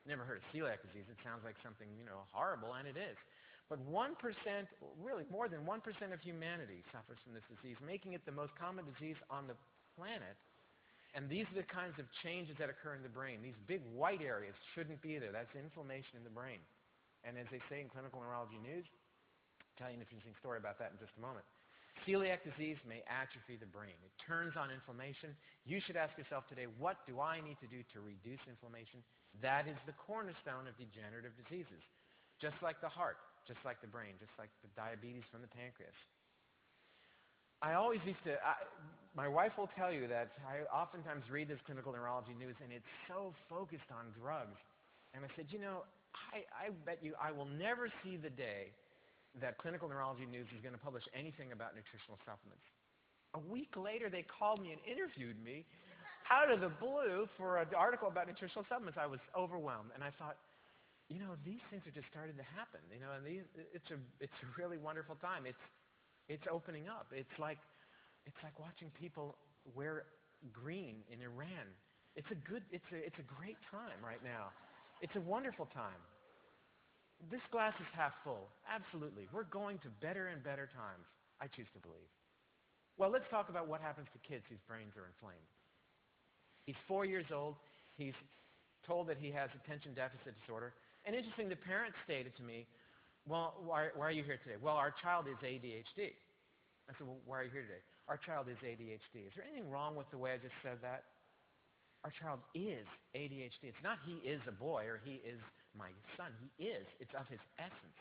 Never heard of celiac disease. It sounds like something, horrible, and it is. But 1%, really more than 1% of humanity suffers from this disease, making it the most common disease on the planet. And these are the kinds of changes that occur in the brain. These big white areas shouldn't be there. That's inflammation in the brain. And as they say in Clinical Neurology News, I'll tell you an interesting story about that in just a moment. Celiac disease may atrophy the brain. It turns on inflammation. You should ask yourself today, what do I need to do to reduce inflammation? That is the cornerstone of degenerative diseases. Just like the heart, just like the brain, just like the diabetes from the pancreas. I always my wife will tell you that I oftentimes read this Clinical Neurology News and it's so focused on drugs. And I said, I bet you I will never see the day that Clinical Neurology News is going to publish anything about nutritional supplements. A week later, they called me and interviewed me out of the blue for an article about nutritional supplements. I was overwhelmed. And I thought, these things are just starting to happen. And it's a really wonderful time. It's opening up. It's like watching people wear green in Iran. It's a great time right now. It's a wonderful time. This glass is half full. Absolutely. We're going to better and better times, I choose to believe. Well, let's talk about what happens to kids whose brains are inflamed. He's 4 years old. He's told that he has attention deficit disorder. And interesting, the parents stated to me, well, why are you here today? Well, our child is ADHD. I said, well, why are you here today? Our child is ADHD. Is there anything wrong with the way I just said that? Our child is ADHD. It's not he is a boy or he is my son. He is. It's of his essence.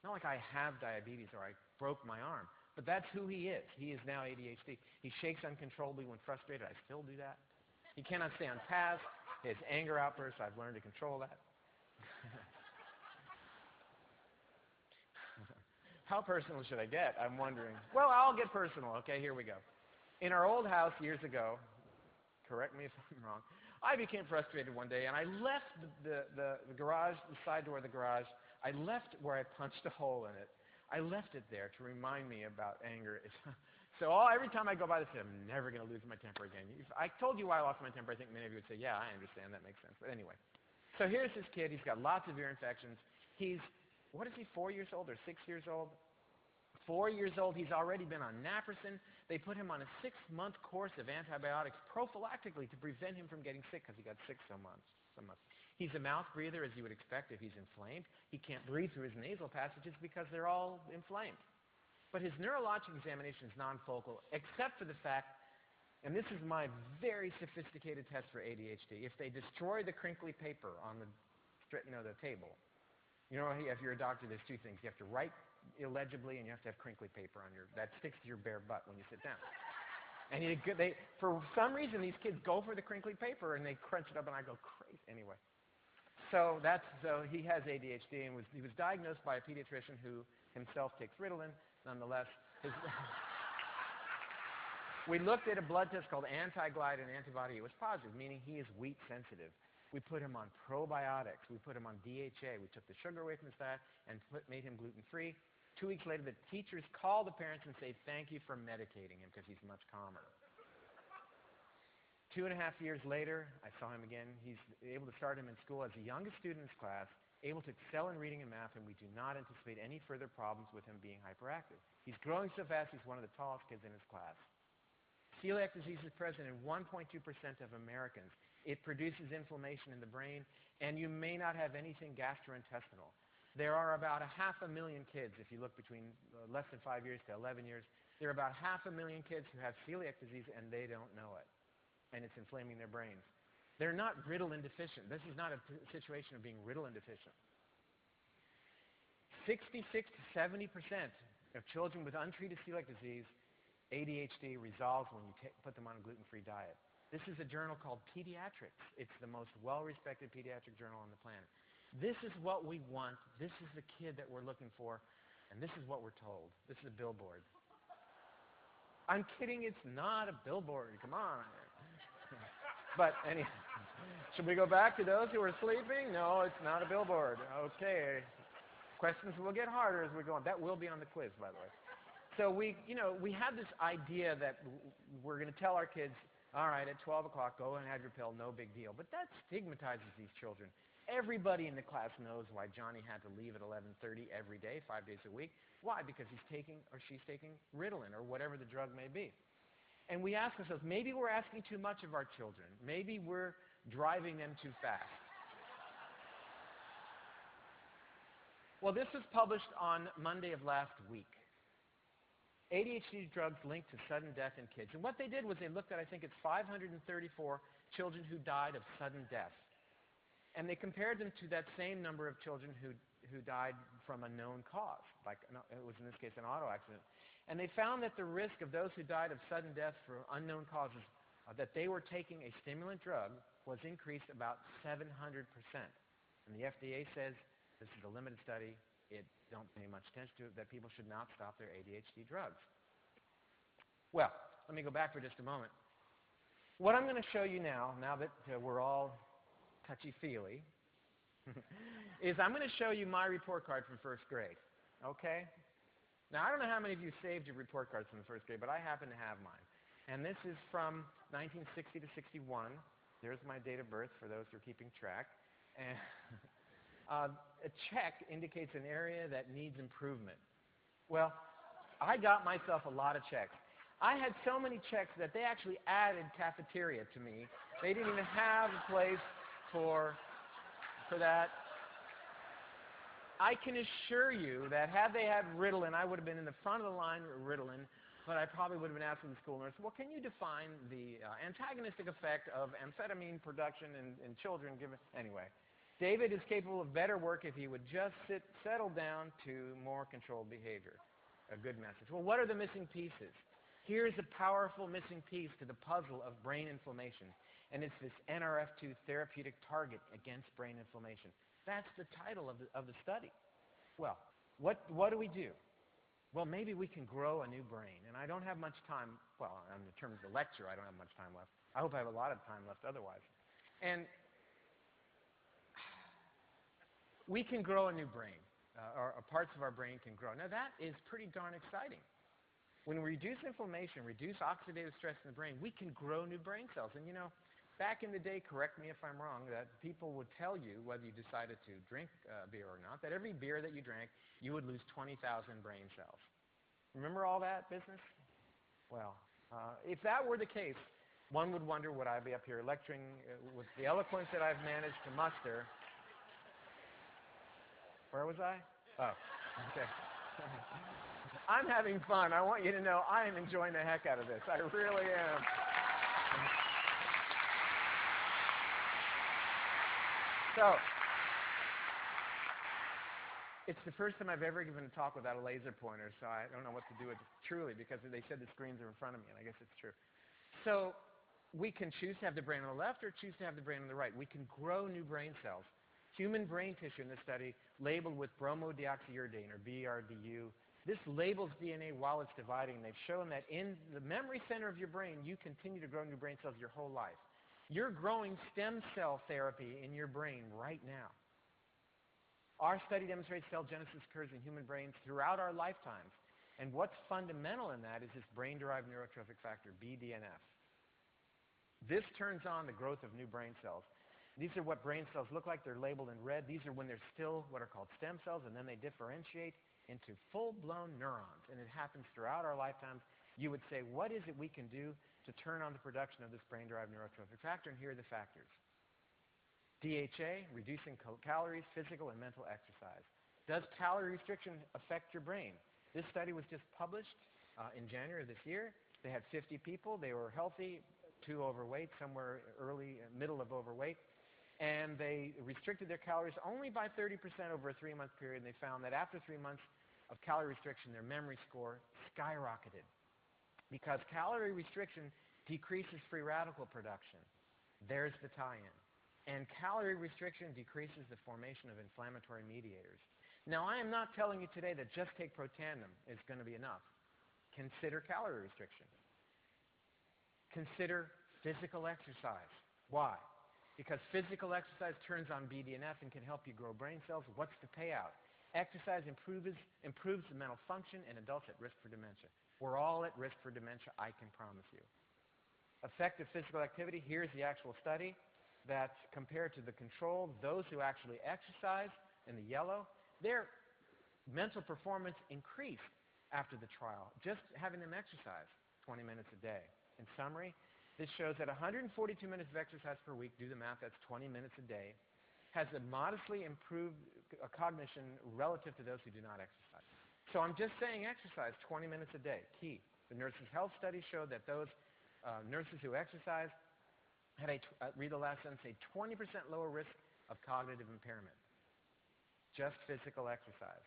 Not like I have diabetes or I broke my arm, but that's who he is. He is now ADHD. He shakes uncontrollably when frustrated. I still do that. He cannot stay on task. His anger outbursts, I've learned to control that. How personal should I get? I'm wondering. Well, I'll get personal. Okay, here we go. In our old house years ago, correct me if I'm wrong, I became frustrated one day, and I left the garage, the side door of the garage. I left where I punched a hole in it. I left it there to remind me about anger. So every time I go by this, I'm never going to lose my temper again. If I told you why I lost my temper, I think many of you would say, yeah, I understand. That makes sense. But anyway. So here's this kid. He's got lots of ear infections. He's, what is he, 4 years old or 6 years old? 4 years old. He's already been on naproxen. They put him on a 6-month course of antibiotics prophylactically to prevent him from getting sick because he got sick so much. He's a mouth breather, as you would expect if he's inflamed. He can't breathe through his nasal passages because they're all inflamed. But his neurologic examination is non-focal, except for the fact, and this is my very sophisticated test for ADHD, if they destroy the crinkly paper on the table, you know, if you're a doctor, there's two things. You have to write illegibly, and you have to have crinkly paper on that sticks to your bare butt when you sit down. And for some reason, these kids go for the crinkly paper, and they crunch it up, and I go crazy. Anyway, so he has ADHD, and he was diagnosed by a pediatrician who himself takes Ritalin. Nonetheless, we looked at a blood test called anti-gliadin antibody. It was positive, meaning he is wheat sensitive. We put him on probiotics. We put him on DHA. We took the sugar away from his diet and made him gluten-free. 2 weeks later, the teachers call the parents and say, thank you for medicating him because he's much calmer. 2.5 years later, I saw him again. He's able to start him in school as the youngest student in his class, able to excel in reading and math, and we do not anticipate any further problems with him being hyperactive. He's growing so fast, he's one of the tallest kids in his class. Celiac disease is present in 1.2% of Americans. It produces inflammation in the brain, and you may not have anything gastrointestinal. There are about 500,000 kids, if you look between less than 5 years to 11 years, there are about 500,000 kids who have celiac disease and they don't know it. And it's inflaming their brains. They're not Ritalin deficient. This is not a situation of being Ritalin deficient. 66 to 70% of children with untreated celiac disease, ADHD, resolves when you put them on a gluten-free diet. This is a journal called Pediatrics. It's the most well-respected pediatric journal on the planet. This is what we want. This is the kid that we're looking for. And this is what we're told. This is a billboard. I'm kidding. It's not a billboard. Come on. But anyway, should we go back to those who are sleeping? No, it's not a billboard. Okay. Questions will get harder as we go on. That will be on the quiz, by the way. So we have this idea that we're going to tell our kids, all right, at 12 o'clock, go and have your pill, no big deal. But that stigmatizes these children. Everybody in the class knows why Johnny had to leave at 11:30 every day, 5 days a week. Why? Because he's taking or she's taking Ritalin or whatever the drug may be. And we ask ourselves, maybe we're asking too much of our children. Maybe we're driving them too fast. Well, this was published on Monday of last week. ADHD drugs linked to sudden death in kids. And what they did was they looked at, I think it's 534 children who died of sudden death. And they compared them to that same number of children who died from a known cause, like it was in this case an auto accident. And they found that the risk of those who died of sudden death for unknown causes, that they were taking a stimulant drug, was increased about 700%. And the FDA says, this is a limited study, don't pay much attention to it, that people should not stop their ADHD drugs. Well, let me go back for just a moment. What I'm going to show you now that we're all touchy-feely, is I'm going to show you my report card from first grade, okay? Now, I don't know how many of you saved your report cards from the first grade, but I happen to have mine. And this is from 1960 to 61. There's my date of birth for those who are keeping track. And a check indicates an area that needs improvement. Well, I got myself a lot of checks. I had so many checks that they actually added cafeteria to me. They didn't even have a place for that. I can assure you that had they had Ritalin, I would have been in the front of the line with Ritalin, but I probably would have been asking the school nurse, well, can you define the antagonistic effect of amphetamine production in children? Anyway, David is capable of better work if he would just settle down to more controlled behavior. A good message. Well, what are the missing pieces? Here's a powerful missing piece to the puzzle of brain inflammation, and it's this NRF2 therapeutic target against brain inflammation. That's the title of the study. Well, what do we do? well, maybe we can grow a new brain. And I don't have much time, well, in terms of the lecture, I don't have much time left. I hope I have a lot of time left otherwise. And we can grow a new brain, or parts of our brain can grow. Now, that is pretty darn exciting. When we reduce inflammation, reduce oxidative stress in the brain, we can grow new brain cells. And you know, back in the day, correct me if I'm wrong, that people would tell you, whether you decided to drink beer or not, that every beer that you drank, you would lose 20,000 brain cells. Remember all that business? Well, if that were the case, one would wonder, would I be up here lecturing with the eloquence that I've managed to muster? Where was I? Oh, okay. I'm having fun. I want you to know I am enjoying the heck out of this. I really am. So, it's the first time I've ever given a talk without a laser pointer, so I don't know what to do with it truly, because they said the screens are in front of me, and I guess it's true. So, we can choose to have the brain on the left or choose to have the brain on the right. We can grow new brain cells. Human brain tissue in this study, labeled with bromodeoxyuridine, or BRDU, this labels DNA while it's dividing. They've shown that in the memory center of your brain, you continue to grow new brain cells your whole life. You're growing stem cell therapy in your brain right now. Our study demonstrates cell genesis occurs in human brains throughout our lifetimes. And what's fundamental in that is this brain-derived neurotrophic factor, BDNF. This turns on the growth of new brain cells. These are what brain cells look like. They're labeled in red. These are when they're still what are called stem cells, and then they differentiate into full-blown neurons. And it happens throughout our lifetimes. You would say, what is it we can do to turn on the production of this brain-derived neurotrophic factor? And here are the factors. DHA, reducing calories, physical and mental exercise. Does calorie restriction affect your brain? This study was just published in January of this year. They had 50 people. They were healthy, 2 overweight, somewhere middle of overweight. And they restricted their calories only by 30% over a 3-month period. And they found that after 3 months of calorie restriction, their memory score skyrocketed. Because calorie restriction decreases free radical production. There's the tie-in. And calorie restriction decreases the formation of inflammatory mediators. Now, I am not telling you today that just take Protandim is going to be enough. Consider calorie restriction. Consider physical exercise. Why? Because physical exercise turns on BDNF and can help you grow brain cells. What's the payout? Exercise improves the mental function in adults at risk for dementia. We're all at risk for dementia, I can promise you. Effective physical activity, here's the actual study that compared to the control, those who actually exercise in the yellow, their mental performance increased after the trial, just having them exercise 20 minutes a day. In summary, this shows that 142 minutes of exercise per week, do the math, that's 20 minutes a day, has a modestly improved cognition relative to those who do not exercise. So I'm just saying exercise 20 minutes a day, key. The Nurses' Health Study showed that those nurses who exercise had read the last sentence, a 20% lower risk of cognitive impairment. Just physical exercise.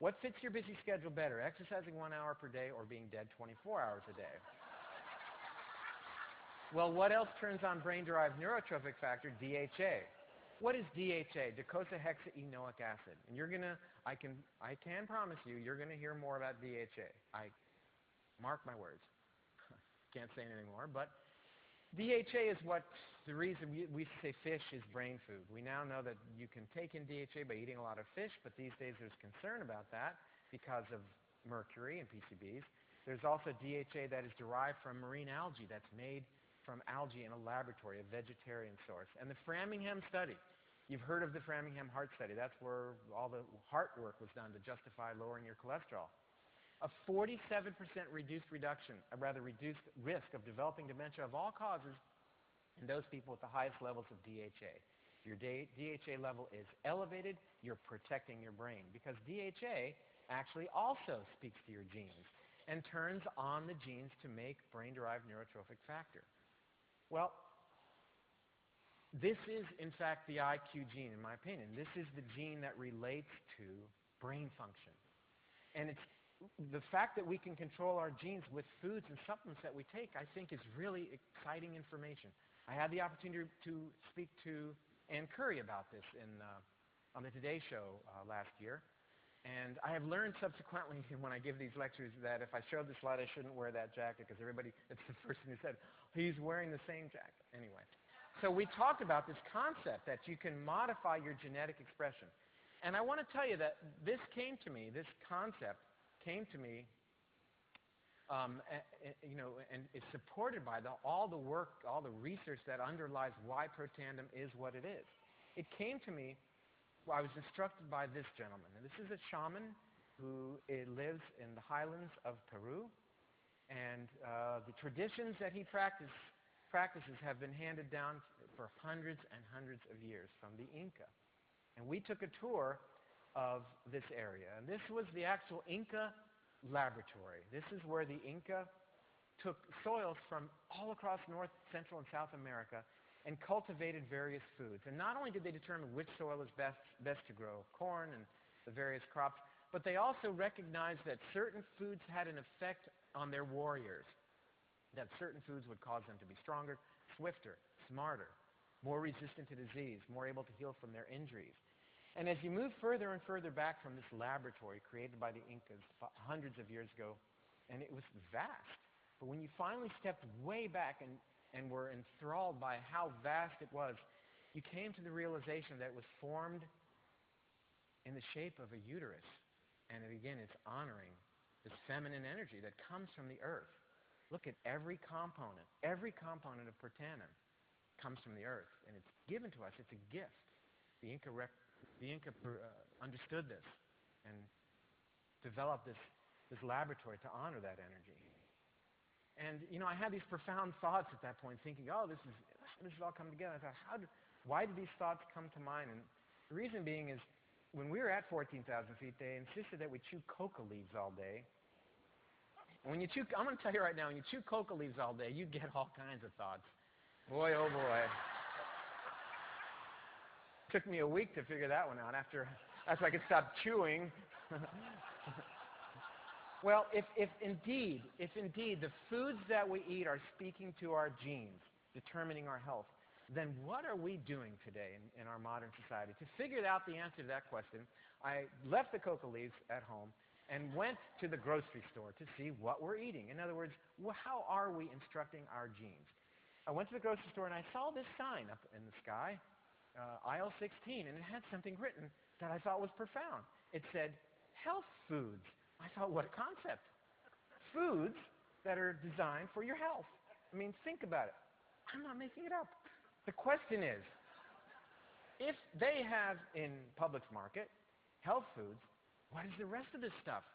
What fits your busy schedule better, exercising 1 hour per day or being dead 24 hours a day? Well, what else turns on brain-derived neurotrophic factor, DHA? What is DHA? Docosahexaenoic acid. And you're gonna, I can promise you, you're gonna hear more about DHA. I mark my words. Can't say anything more, but DHA is what the reason we say fish is brain food. We now know that you can take in DHA by eating a lot of fish, but these days there's concern about that because of mercury and PCBs. There's also DHA that is derived from marine algae that's made from algae in a laboratory, a vegetarian source. And the Framingham study, you've heard of the Framingham heart study. That's where all the heart work was done to justify lowering your cholesterol. A 47% reduced risk of developing dementia of all causes in those people with the highest levels of DHA. Your DHA level is elevated, you're protecting your brain because DHA actually also speaks to your genes and turns on the genes to make brain-derived neurotrophic factor. Well, this is, in fact, the IQ gene, in my opinion. This is the gene that relates to brain function. And it's the fact that we can control our genes with foods and supplements that we take, I think, is really exciting information. I had the opportunity to speak to Ann Curry about this on the Today Show last year. And I have learned subsequently when I give these lectures that if I show the slide, I shouldn't wear that jacket because everybody, it's the person who said, he's wearing the same jacket. Anyway, so we talked about this concept that you can modify your genetic expression. And I want to tell you that this came to me, this concept came to me, and is supported by all the work, all the research that underlies why protandem is what it is. It came to me, I was instructed by this gentleman. And this is a shaman who lives in the highlands of Peru. And the traditions that he practices have been handed down for hundreds and hundreds of years from the Inca. And we took a tour of this area. And this was the actual Inca laboratory. This is where the Inca took soils from all across North, Central, and South America and cultivated various foods. And not only did they determine which soil is best to grow corn and the various crops, but they also recognized that certain foods had an effect on their warriors, that certain foods would cause them to be stronger, swifter, smarter, more resistant to disease, more able to heal from their injuries. And as you move further and further back from this laboratory created by the Incas hundreds of years ago, and it was vast, but when you finally stepped way back and were enthralled by how vast it was, you came to the realization that it was formed in the shape of a uterus. And again, it's honoring this feminine energy that comes from the earth. Look at every component of protandem comes from the earth, and it's given to us. It's a gift. The Inca understood this and developed this laboratory to honor that energy. And I had these profound thoughts at that point, thinking, "Oh, this is all come together." I thought, why did these thoughts come to mind? And the reason being is, when we were at 14,000 feet, they insisted that we chew coca leaves all day. And when you chew, I'm going to tell you right now, when you chew coca leaves all day, you get all kinds of thoughts. Boy, oh boy. Took me a week to figure that one out after I could stop chewing. Well, if indeed the foods that we eat are speaking to our genes, determining our health, then what are we doing today in our modern society? To figure out the answer to that question, I left the coca leaves at home and went to the grocery store to see what we're eating. In other words, how are we instructing our genes? I went to the grocery store and I saw this sign up in the sky, aisle 16, and it had something written that I thought was profound. It said, health foods. I thought, what a concept. Foods that are designed for your health. I mean, think about it. I'm not making it up. The question is, if they have in Publix market health foods, what is the rest of this stuff?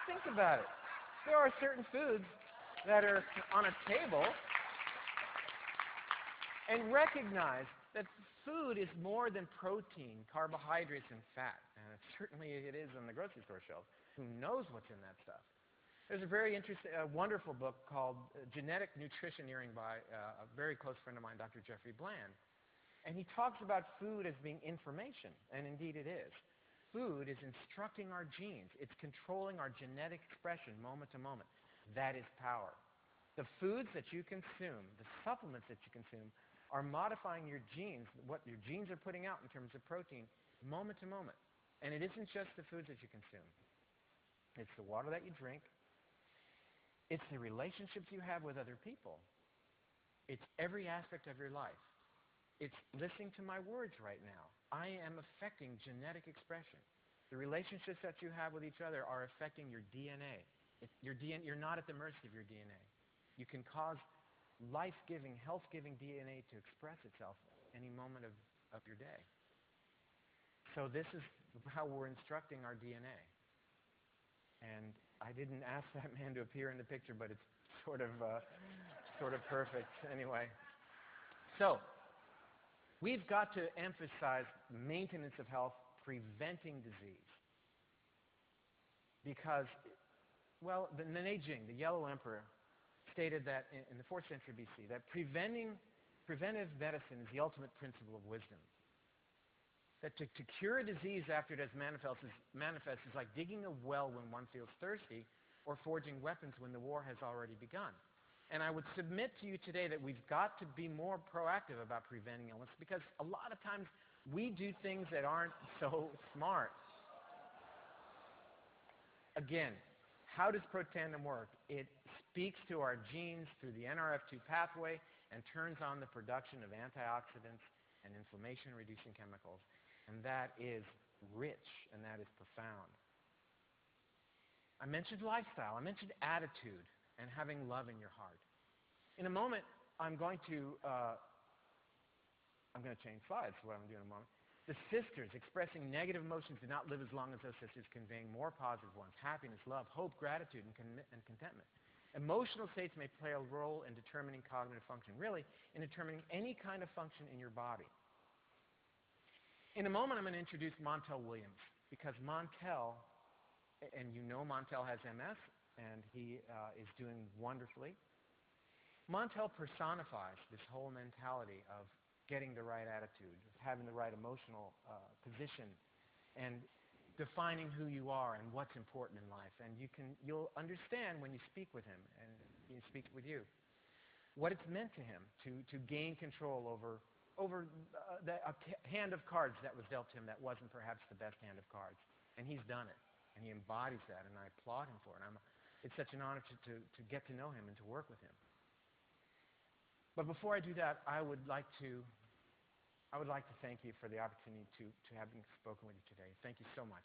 Think about it. There are certain foods that are on a table, and recognize that food is more than protein, carbohydrates, and fat. And certainly it is on the grocery store shelf. Who knows what's in that stuff? There's a very interesting, wonderful book called Genetic Nutritioneering by a very close friend of mine, Dr. Jeffrey Bland. And he talks about food as being information, and indeed it is. Food is instructing our genes. It's controlling our genetic expression moment to moment. That is power. The foods that you consume, the supplements that you consume, are modifying your genes, what your genes are putting out in terms of protein, moment to moment. And it isn't just the foods that you consume. It's the water that you drink. It's the relationships you have with other people. It's every aspect of your life. It's listening to my words right now. I am affecting genetic expression. The relationships that you have with each other are affecting your DNA. You're not at the mercy of your DNA. You can cause life-giving, health-giving DNA to express itself any moment of your day. So this is how we're instructing our DNA. And I didn't ask that man to appear in the picture, but it's sort of perfect anyway. So we've got to emphasize maintenance of health, preventing disease. Because, well, the Neijing, the Yellow Emperor, stated that in the 4th century BC, that preventive medicine is the ultimate principle of wisdom. That to cure a disease after it has manifest is like digging a well when one feels thirsty or forging weapons when the war has already begun. And I would submit to you today that we've got to be more proactive about preventing illness, because a lot of times we do things that aren't so smart. Again, how does Protandim work? It speaks to our genes through the NRF2 pathway and turns on the production of antioxidants and inflammation-reducing chemicals. And that is rich, and that is profound. I mentioned lifestyle. I mentioned attitude and having love in your heart. In a moment, I'm going to change slides, what I'm doing in a moment. The sisters expressing negative emotions do not live as long as those sisters conveying more positive ones: happiness, love, hope, gratitude, and contentment. Emotional states may play a role in determining cognitive function, really in determining any kind of function in your body. In a moment, I'm going to introduce Montel Williams, because Montel, and you know Montel has MS, and he is doing wonderfully. Montel personifies this whole mentality of getting the right attitude, having the right emotional position, and defining who you are and what's important in life. And you'll understand when you speak with him and he speaks with you what it's meant to him to gain control over a hand of cards that was dealt to him that wasn't perhaps the best hand of cards. And he's done it, and he embodies that, and I applaud him for it. It's such an honor to get to know him and to work with him. But before I do that, I would like to thank you for the opportunity to have spoken with you today. Thank you so much.